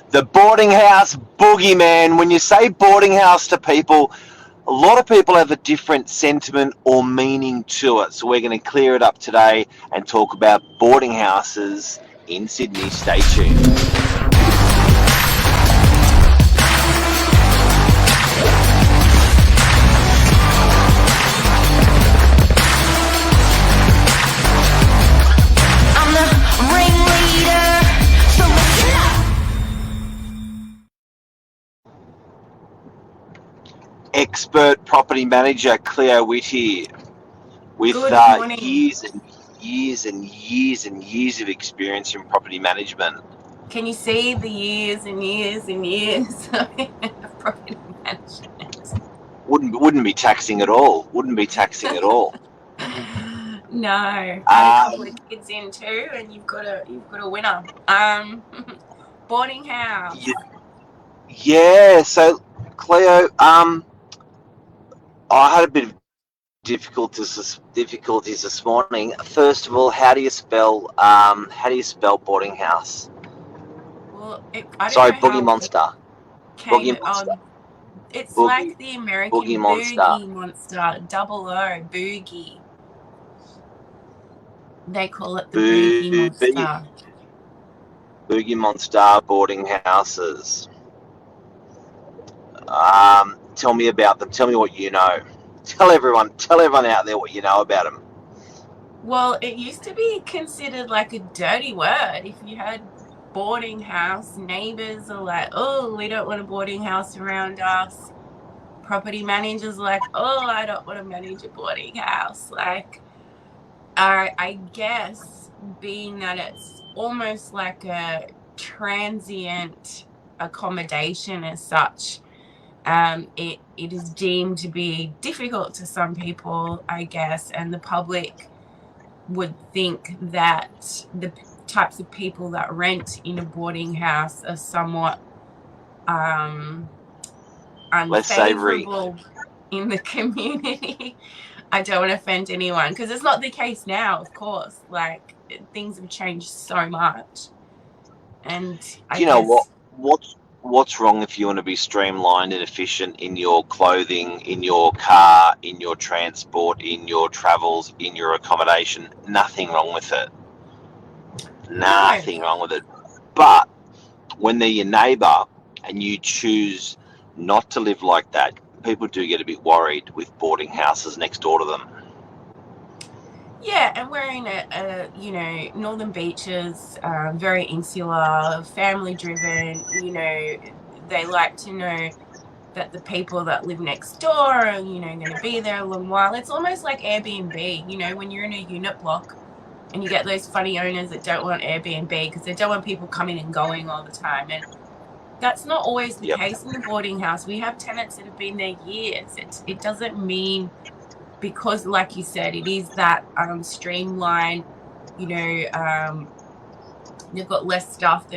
The boarding house boogeyman. When you say boarding house to people, a lot of people have a different sentiment or meaning to it. So we're going to clear it up today and talk about boarding houses in Sydney. Stay tuned. Expert property manager Cleo Whithear with years and years and years and years of experience in property management. Can you see the years and years and years of property management? Wouldn't be taxing at all. Wouldn't be taxing at all. No, I had a couple of kids in too, and you've got a winner. Boarding house. Yeah. So Cleo, I had a bit of difficulties this morning. First of all, how do you spell boarding house? Well, Boogie Monster. Boogie Monster. It's Boogey, like the American Boogie Monster. Double O, Boogey. They call it the Boogie Monster. Boogie Monster boarding houses. Tell me about them. Tell me what you know. Tell everyone out there what you know about them. Well, it used to be considered like a dirty word. If you had boarding house, neighbors are like, oh, we don't want a boarding house around us. Property managers are like, oh, I don't want to manage a boarding house. Like, I guess being that it's almost like a transient accommodation as such, it is deemed to be difficult to some people, I guess, and the public would think that the types of people that rent in a boarding house are somewhat unfavorable in the community. I don't want to offend anyone, because it's not the case now, of course. Like, things have changed so much. And you know what's wrong if you want to be streamlined and efficient in your clothing, in your car, in your transport, in your travels, in your accommodation? Nothing wrong with it. Nothing wrong with it. But when they're your neighbour and you choose not to live like that, people do get a bit worried with boarding houses next door to them. Yeah, and we're in Northern Beaches, very insular, family driven. They like to know that the people that live next door are, going to be there a long while. It's almost like Airbnb, when you're in a unit block and you get those funny owners that don't want Airbnb because they don't want people coming and going all the time. And that's not always the case in the boarding house. We have tenants that have been there years. It doesn't mean, because like you said, it is that streamlined, they've got less stuff.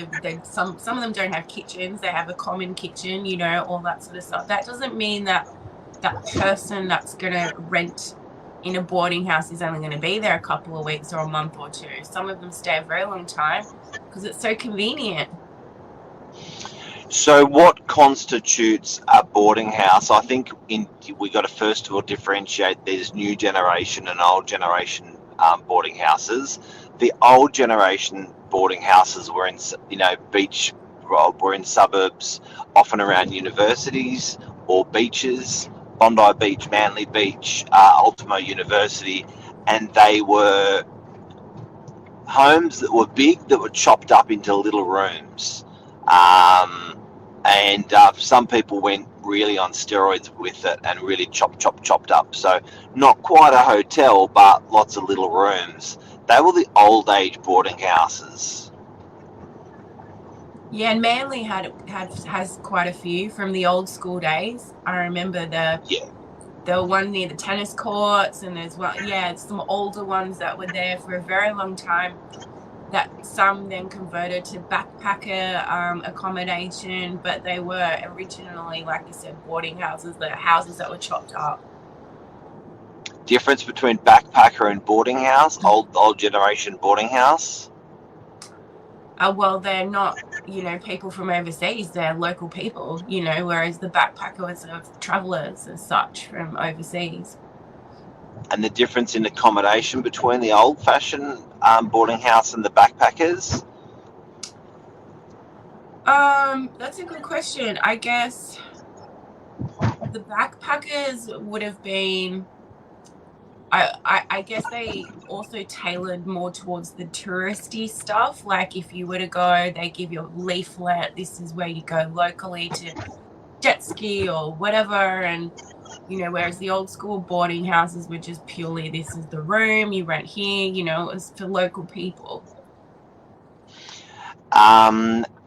Some of them don't have kitchens. They have a common kitchen, all that sort of stuff. That doesn't mean that that person that's going to rent in a boarding house is only going to be there a couple of weeks or a month or two. Some of them stay a very long time because it's so convenient. So what constitutes a boarding house? I think we got to first of all differentiate there's new generation and old generation boarding houses. The old generation boarding houses were in were in suburbs, often around universities or beaches, Bondi Beach, Manly Beach, Ultimo University, and they were homes that were big, that were chopped up into little rooms. And some people went really on steroids with it and really chopped up. So not quite a hotel, but lots of little rooms. They were the old age boarding houses. Yeah, and Manly has quite a few from the old school days. I remember the one near the tennis courts, and there's some older ones that were there for a very long time. That some then converted to backpacker accommodation, but they were originally, like you said, boarding houses. The houses that were chopped up. Difference between backpacker and boarding house, old generation boarding house? Well, they're not, people from overseas, they're local people, whereas the backpackers are travelers as such from overseas. And the difference in accommodation between the old-fashioned boarding house and the backpackers? That's a good question. I guess the backpackers would have been, I guess they also tailored more towards the touristy stuff. Like if you were to go, they give you a leaflet. This is where you go locally to jet ski or whatever. And, whereas the old school boarding houses were just purely, this is the room, you rent here, it was for local people.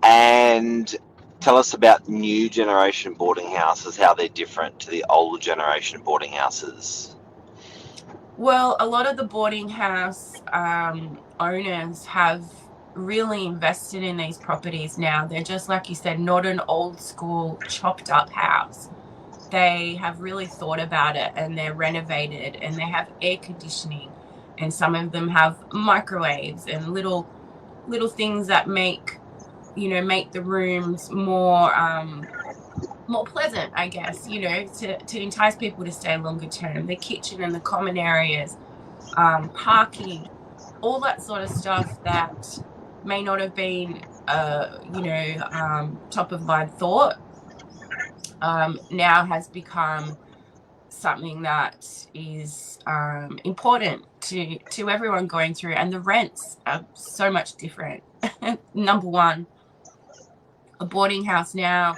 And tell us about new generation boarding houses, how they're different to the older generation boarding houses. Well, a lot of the boarding house owners have really invested in these properties now. They're just, like you said, not an old school chopped up house. They have really thought about it, and they're renovated, and they have air conditioning, and some of them have microwaves and little things that make the rooms more pleasant, I guess, to entice people to stay longer term. The kitchen and the common areas, parking, all that sort of stuff that may not have been, top of mind thought, now has become something that is important to everyone going through. And the rents are so much different. Number one, a boarding house now,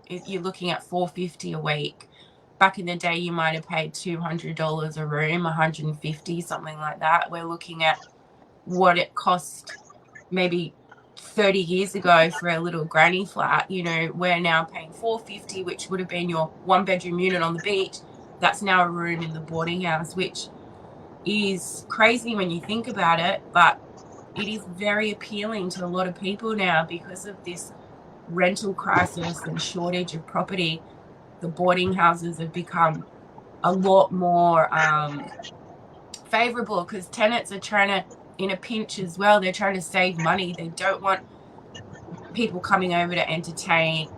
if you're looking at $450 a week. Back in the day, you might have paid $200 a room, $150, something like that. We're looking at what it cost maybe 30 years ago for a little granny flat. We're now paying $450, which would have been your one-bedroom unit on the beach. That's now a room in the boarding house, which is crazy when you think about it, but it is very appealing to a lot of people now because of this rental crisis and shortage of property. The boarding houses have become a lot more favorable because tenants are trying to, in a pinch as well, they're trying to save money. They don't want people coming over to entertain,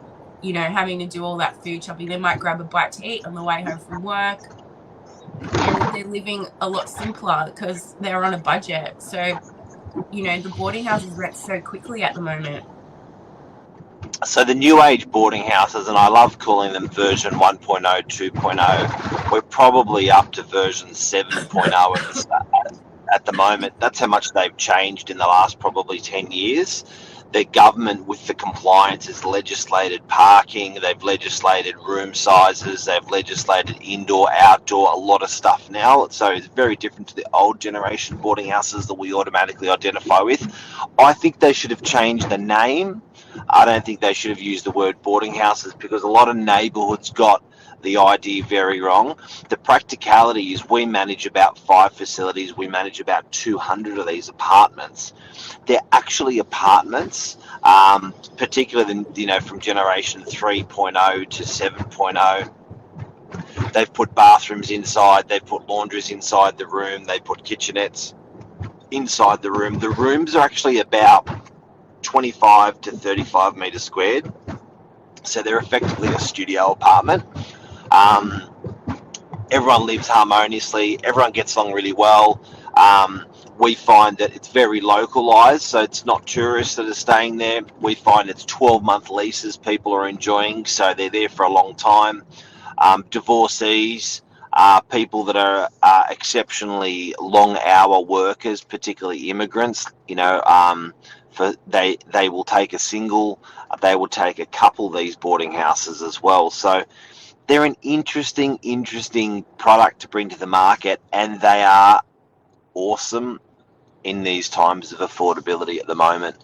having to do all that food shopping. They might grab a bite to eat on the way home from work, and they're living a lot simpler because they're on a budget. So, the boarding houses rent so quickly at the moment. So the new age boarding houses, and I love calling them version 1.0, 2.0, we're probably up to version 7.0 at the moment. That's how much they've changed in the last probably 10 years. The government, with the compliance, has legislated parking, they've legislated room sizes, they've legislated indoor, outdoor, a lot of stuff now. So it's very different to the old generation boarding houses that we automatically identify with. I think they should have changed the name. I don't think they should have used the word boarding houses because a lot of neighbourhoods got the idea very wrong. The practicality is we manage about 5 facilities. We manage about 200 of these apartments. They're actually apartments, particularly from generation 3.0 to 7.0. They've put bathrooms inside. They've put laundries inside the room. They put kitchenettes inside the room. The rooms are actually about 25 to 35 metres squared. So they're effectively a studio apartment. Everyone lives harmoniously. Everyone gets along really well. We find that it's very localised, so it's not tourists that are staying there. We find it's 12-month leases people are enjoying, so they're there for a long time. Divorcees, people that are exceptionally long-hour workers, particularly immigrants, they will take a single, they will take a couple of these boarding houses as well. So they're an interesting product to bring to the market, and they are awesome in these times of affordability at the moment.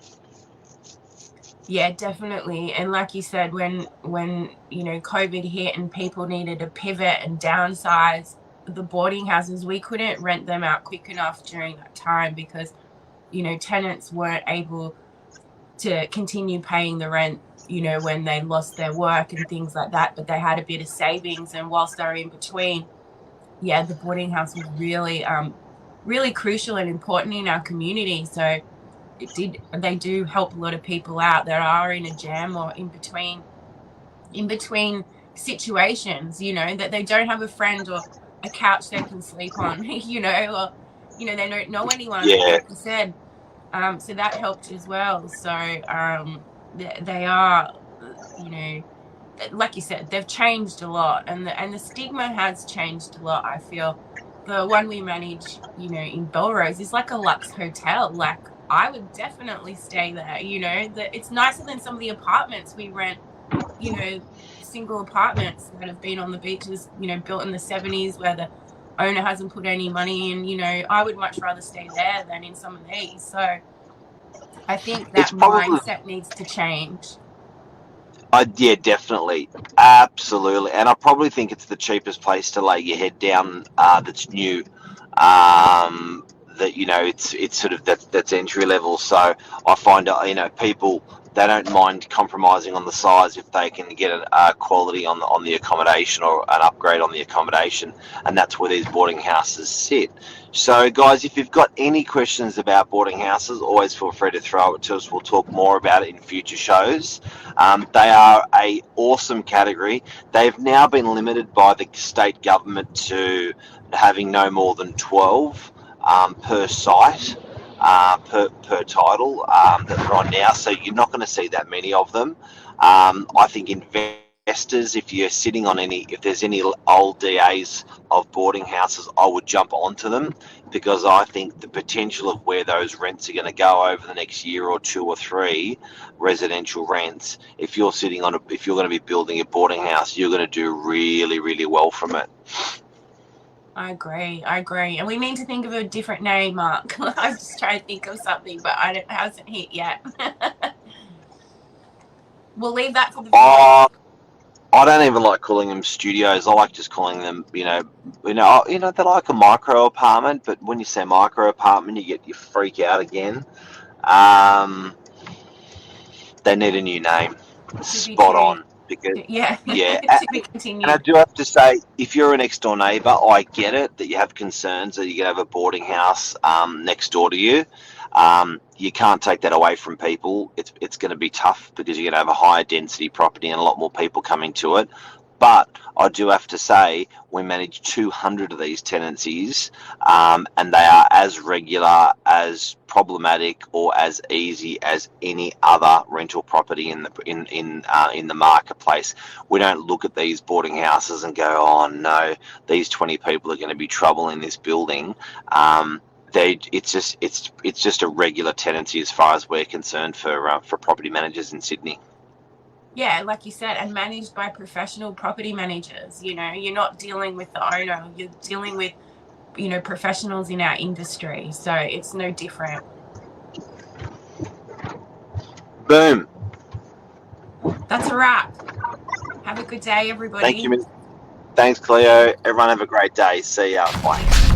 Yeah, definitely. And like you said, when COVID hit and people needed to pivot and downsize, the boarding houses, we couldn't rent them out quick enough during that time because tenants weren't able to continue paying the rent when they lost their work and things like that, but they had a bit of savings. And whilst they're in between, the boarding house was really really crucial and important in our community. So they do help a lot of people out that are in a jam or in between situations, you know, that they don't have a friend or a couch they can sleep on, you know, or, you know, they don't know anyone, Yeah, like you said. So that helped as well. So they are, you know, like you said, they've changed a lot, and the stigma has changed a lot. I feel the one we manage, you know, in Belrose is like a luxe hotel. Like I would definitely stay there. You know, it's nicer than some of the apartments we rent. You know, single apartments that have been on the beaches. You know, built in the 70s where the owner hasn't put any money in. You know, I would much rather stay there than in some of these. So I think it's that probably. mindset needs to change. Yeah, definitely, absolutely, and I probably think it's the cheapest place to lay your head down. That's new. That, you know, it's sort of that's entry level. So I find, you know, people, they don't mind compromising on the size if they can get a quality on the accommodation, or an upgrade on the accommodation, and that's where these boarding houses sit. So, guys, if you've got any questions about boarding houses, always feel free to throw it to us. We'll talk more about it in future shows. They are a awesome category. They've now been limited by the state government to having no more than 12 per site, per title, that are on now. So you're not going to see that many of them. I think investors, if you're sitting on if there's any old DAs of boarding houses, I would jump onto them, because I think the potential of where those rents are going to go over the next year or two or three, residential rents, if you're if you're going to be building a boarding house, you're going to do really, really well from it. I agree. And we need to think of a different name, Mark. I'm just trying to think of something, but it hasn't hit yet. We'll leave that for the I don't even like calling them studios. I like just calling them, they're like a micro apartment. But when you say micro apartment, you freak out again. They need a new name. Spot on. Because yeah, yeah, to be and I continued. do have to say, if you're a next door neighbour, I get it that you have concerns that you're going to have a boarding house next door to you. You can't take that away from people. It's going to be tough, because you're going to have a higher density property and a lot more people coming to it. But I do have to say, we manage 200 of these tenancies, and they are as regular, as problematic, or as easy as any other rental property in the marketplace. We don't look at these boarding houses and go, "Oh no, these 20 people are going to be trouble in this building." It's just a regular tenancy as far as we're concerned for property managers in Sydney. Yeah, like you said, and managed by professional property managers. You know, you're not dealing with the owner, you're dealing with, you know, professionals in our industry. So it's no different. Boom. That's a wrap. Have a good day, everybody. Thank you. Thanks, Cleo. Everyone have a great day. See ya. Bye.